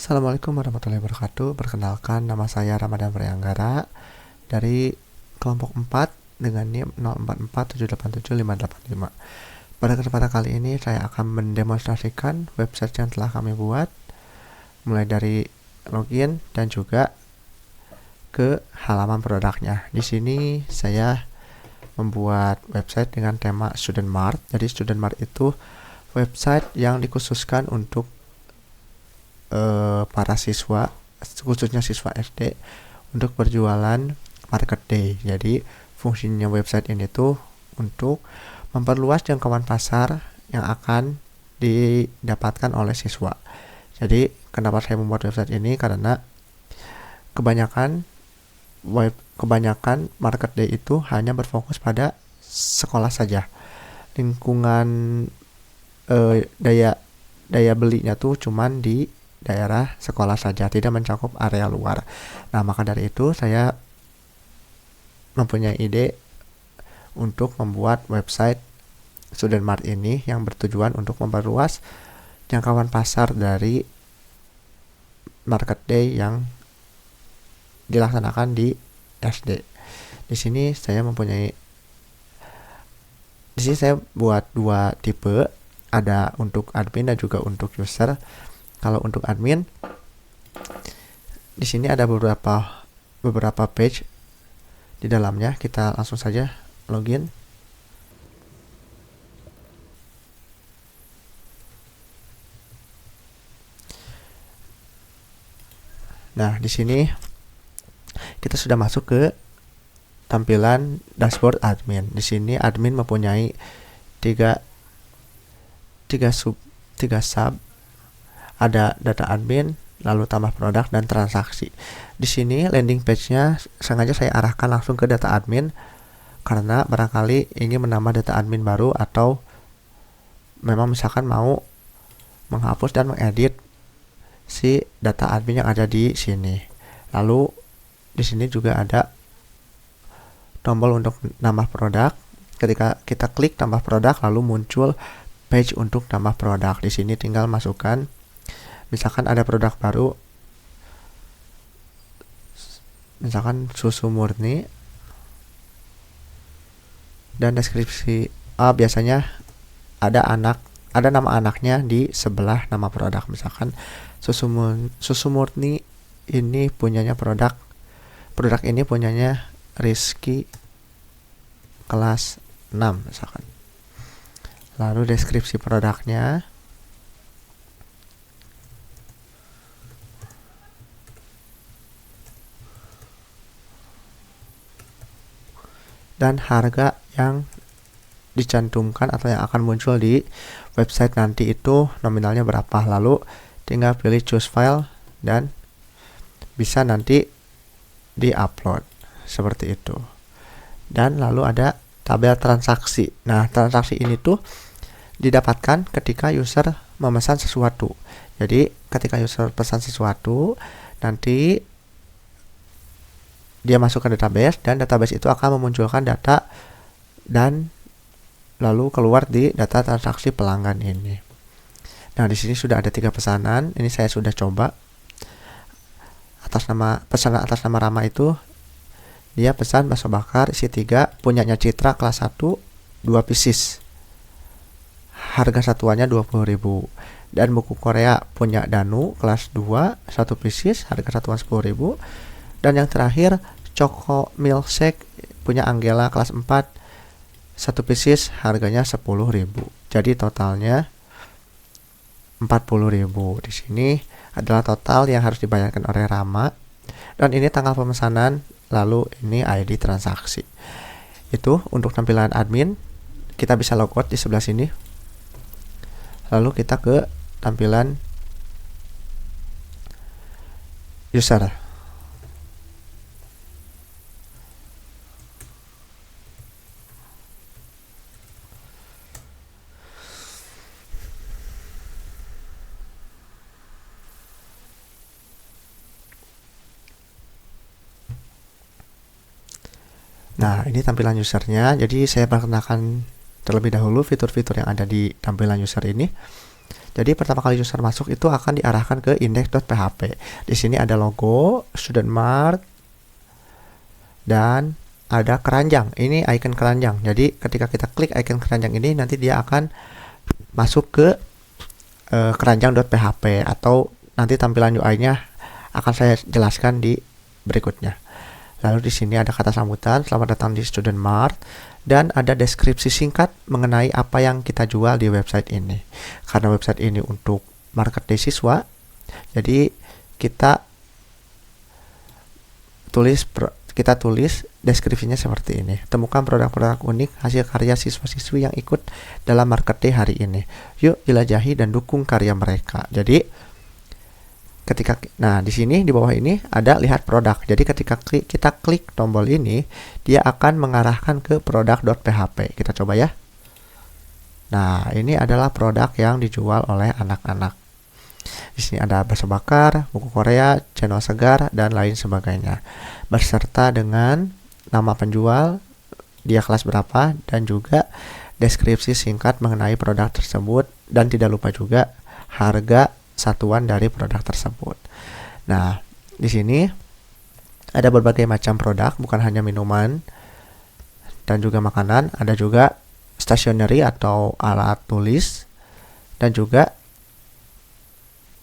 Assalamualaikum warahmatullahi wabarakatuh. Perkenalkan, nama saya Ramadan Priyanggara dari kelompok 4 dengan NIM 0447875585. Pada kesempatan kali ini saya akan mendemonstrasikan website yang telah kami buat, mulai dari login dan juga ke halaman produknya. Di sini saya membuat website dengan tema Student Mart. Jadi Student Mart itu website yang dikhususkan untuk para siswa, khususnya siswa SD, untuk berjualan market day. Jadi fungsinya website ini tuh untuk memperluas jangkauan pasar yang akan didapatkan oleh siswa. Jadi kenapa saya membuat website ini, karena kebanyakan market day itu hanya berfokus pada sekolah saja. Lingkungan daya belinya tuh cuman di daerah sekolah saja, tidak mencakup area luar. Nah, maka dari itu saya mempunyai ide untuk membuat website Student Mart ini yang bertujuan untuk memperluas jangkauan pasar dari market day yang dilaksanakan di SD. Di sini saya buat dua tipe, ada untuk admin dan juga untuk user. Kalau untuk admin, di sini ada beberapa page di dalamnya. Kita langsung saja login. Nah, di sini kita sudah masuk ke tampilan dashboard admin. Di sini admin mempunyai tiga sub. Ada data admin, lalu tambah produk dan transaksi. Di sini landing page-nya sengaja saya arahkan langsung ke data admin karena barangkali ingin menambah data admin baru, atau memang misalkan mau menghapus dan mengedit si data admin yang ada di sini. Lalu di sini juga ada tombol untuk nambah produk. Ketika kita klik tambah produk, lalu muncul page untuk tambah produk. Di sini tinggal masukkan, misalkan ada produk baru, misalkan susu murni, dan deskripsi. Biasanya ada nama anaknya di sebelah nama produk. Misalkan susu murni ini punyanya produk ini punyanya Rizky kelas 6 misalkan. Lalu deskripsi produknya, dan harga yang dicantumkan atau yang akan muncul di website nanti itu nominalnya berapa. Lalu tinggal pilih choose file dan bisa nanti di-upload seperti itu. Dan lalu ada tabel transaksi. Nah, transaksi ini tuh didapatkan ketika user memesan sesuatu. Jadi ketika user pesan sesuatu, nanti dia masuk ke database, dan database itu akan memunculkan data dan lalu keluar di data transaksi pelanggan ini. Nah, di sini sudah ada 3 pesanan. Ini saya sudah coba. Pesanan atas nama Rama itu dia pesan bakso bakar isi 3, punyanya Citra kelas 1, 2 pieces. Harga satuannya 20.000. Dan buku Korea punya Danu kelas 2, 1 pieces, harga satuan 10.000. Dan yang terakhir, Choco Milkshake punya Anggela kelas 4, 1 pieces, harganya 10.000. Jadi totalnya 40.000. Di sini adalah total yang harus dibayarkan oleh Rama. Dan ini tanggal pemesanan, lalu ini ID transaksi. Itu untuk tampilan admin. Kita bisa logout di sebelah sini. Lalu kita ke tampilan user. Nah, ini tampilan usernya. Jadi saya perkenalkan terlebih dahulu fitur-fitur yang ada di tampilan user ini. Jadi pertama kali user masuk itu akan diarahkan ke index.php. Di sini ada logo, student mart, dan ada keranjang. Ini icon keranjang. Jadi ketika kita klik icon keranjang ini, nanti dia akan masuk ke keranjang.php, atau nanti tampilan UI-nya akan saya jelaskan di berikutnya. Lalu di sini ada kata sambutan, selamat datang di Student Mart, dan ada deskripsi singkat mengenai apa yang kita jual di website ini. Karena website ini untuk marketplace siswa, jadi kita tulis deskripsinya seperti ini. Temukan produk-produk unik hasil karya siswa-siswi yang ikut dalam market day hari ini. Yuk jelajahi dan dukung karya mereka. Jadi di sini di bawah ini ada lihat produk. Jadi ketika kita klik tombol ini, dia akan mengarahkan ke produk.php. Kita coba ya. Nah, ini adalah produk yang dijual oleh anak-anak. Di sini ada bakso bakar, buku Korea, channel segar, dan lain sebagainya. Berserta dengan nama penjual, dia kelas berapa, dan juga deskripsi singkat mengenai produk tersebut, dan tidak lupa juga harga satuan dari produk tersebut. Nah, di sini ada berbagai macam produk, bukan hanya minuman dan juga makanan, ada juga stationery atau alat tulis, dan juga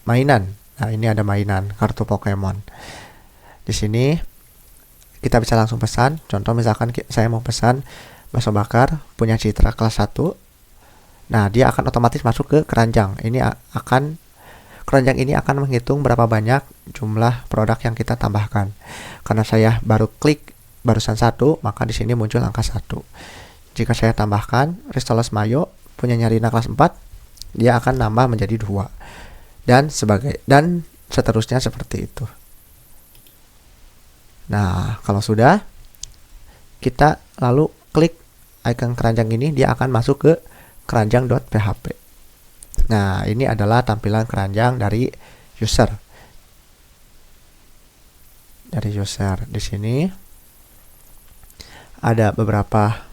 mainan. Nah, ini ada mainan kartu Pokemon. Di sini kita bisa langsung pesan. Contoh misalkan saya mau pesan bakso bakar punya Citra kelas 1. Nah, dia akan otomatis masuk ke keranjang. Keranjang ini akan menghitung berapa banyak jumlah produk yang kita tambahkan. Karena saya baru klik barusan 1, maka di sini muncul angka 1. Jika saya tambahkan Ristoles Mayo punya Rina kelas 4, dia akan nambah menjadi 2. Dan seterusnya seperti itu. Nah, kalau sudah, kita lalu klik icon keranjang ini, dia akan masuk ke keranjang.php. Nah, ini adalah tampilan keranjang dari user. Di sini ada beberapa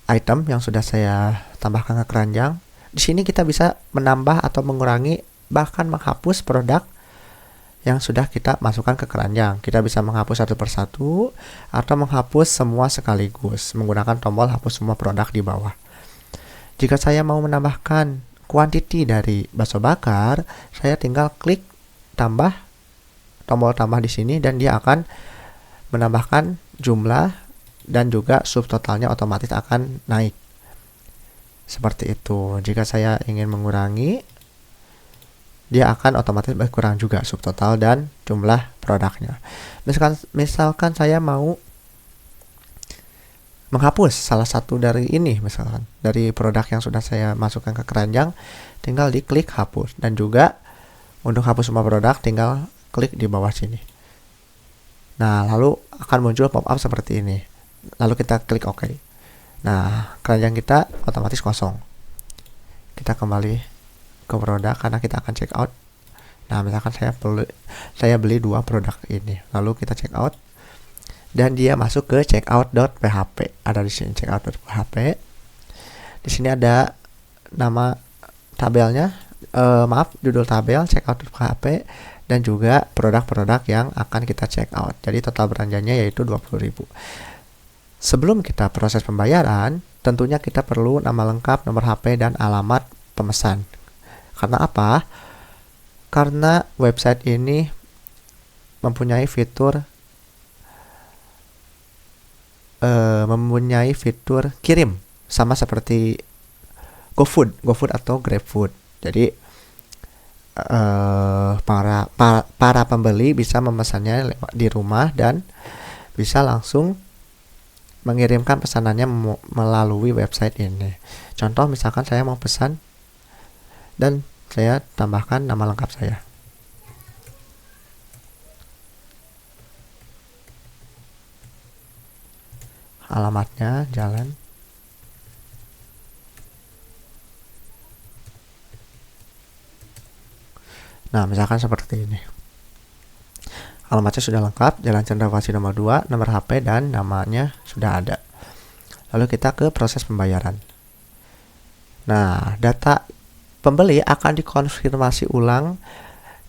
item yang sudah saya tambahkan ke keranjang. Di sini kita bisa menambah atau mengurangi, bahkan menghapus produk yang sudah kita masukkan ke keranjang. Kita bisa menghapus satu persatu atau menghapus semua sekaligus menggunakan tombol hapus semua produk di bawah. Jika saya mau menambahkan quantity dari bakso bakar, saya tinggal klik tombol tambah di sini, dan dia akan menambahkan jumlah dan juga subtotalnya otomatis akan naik. Seperti itu. Jika saya ingin mengurangi, dia akan otomatis berkurang juga subtotal dan jumlah produknya. Misalkan saya mau menghapus salah satu dari ini, misalkan dari produk yang sudah saya masukkan ke keranjang, tinggal diklik hapus. Dan juga untuk hapus semua produk, tinggal klik di bawah sini. Nah, lalu akan muncul pop-up seperti ini. Lalu kita klik OK. Nah, keranjang kita otomatis kosong. Kita kembali ke produk karena kita akan check out. Nah, misalkan saya beli 2 produk ini. Lalu kita check out, dan dia masuk ke checkout.php. Ada di sini checkout.php. Di sini ada nama tabelnya, judul tabel checkout.php, dan juga produk-produk yang akan kita check out. Jadi total belanjanya yaitu 20.000. Sebelum kita proses pembayaran, tentunya kita perlu nama lengkap, nomor HP, dan alamat pemesan. Karena apa? Karena website ini mempunyai fitur kirim, sama seperti GoFood atau GrabFood. Jadi para pembeli bisa memesannya di rumah dan bisa langsung mengirimkan pesanannya melalui website ini. Contoh misalkan saya mau pesan dan saya tambahkan nama lengkap saya. Alamatnya jalan. Nah, misalkan seperti ini. Alamatnya sudah lengkap, Jalan Cendrawasih nomor 2, nomor HP, dan namanya sudah ada. Lalu kita ke proses pembayaran. Nah, data pembeli akan dikonfirmasi ulang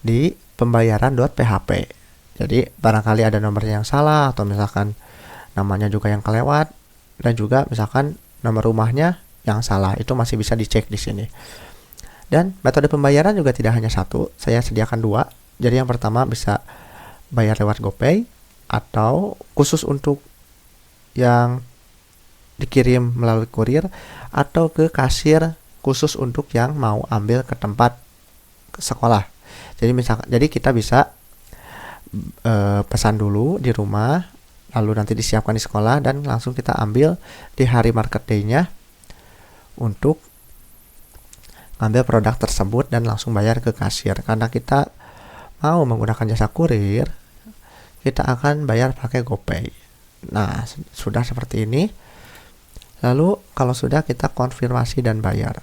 di pembayaran.php. Jadi barangkali ada nomornya yang salah atau misalkan namanya juga yang kelewat dan juga misalkan nomor rumahnya yang salah, itu masih bisa dicek di sini. Dan metode pembayaran juga tidak hanya satu, saya sediakan dua. Jadi yang pertama bisa bayar lewat GoPay atau khusus untuk yang dikirim melalui kurir atau ke kasir khusus untuk yang mau ambil ke tempat sekolah. Jadi kita bisa pesan dulu di rumah, lalu nanti disiapkan di sekolah dan langsung kita ambil di hari market day-nya untuk ambil produk tersebut dan langsung bayar ke kasir. Karena kita mau menggunakan jasa kurir, kita akan bayar pakai GoPay. Nah, sudah seperti ini. Lalu kalau sudah, kita konfirmasi dan bayar.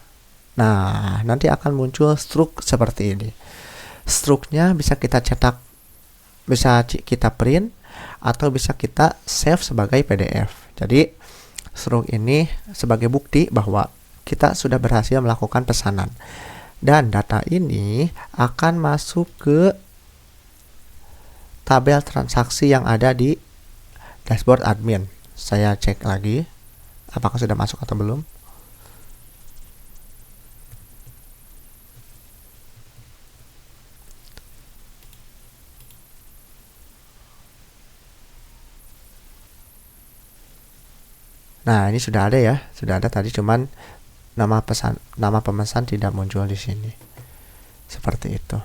Nah, nanti akan muncul struk seperti ini. Struknya bisa kita cetak, bisa kita print, atau bisa kita save sebagai PDF. Jadi, struk ini sebagai bukti bahwa kita sudah berhasil melakukan pesanan. Dan data ini akan masuk ke tabel transaksi yang ada di dashboard admin. Saya cek lagi apakah sudah masuk atau belum. Nah, ini sudah ada ya, sudah ada tadi, cuman nama pemesan tidak muncul di sini. Seperti itu.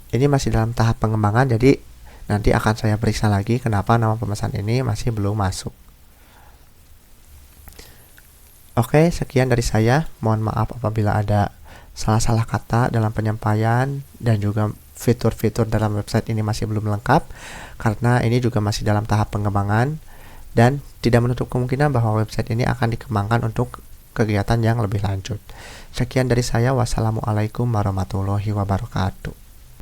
Ini masih dalam tahap pengembangan, jadi nanti akan saya periksa lagi kenapa nama pemesan ini masih belum masuk. Oke, sekian dari saya. Mohon maaf apabila ada salah-salah kata dalam penyampaian dan juga fitur-fitur dalam website ini masih belum lengkap, karena ini juga masih dalam tahap pengembangan dan tidak menutup kemungkinan bahwa website ini akan dikembangkan untuk kegiatan yang lebih lanjut. Sekian dari saya. Wassalamualaikum warahmatullahi wabarakatuh.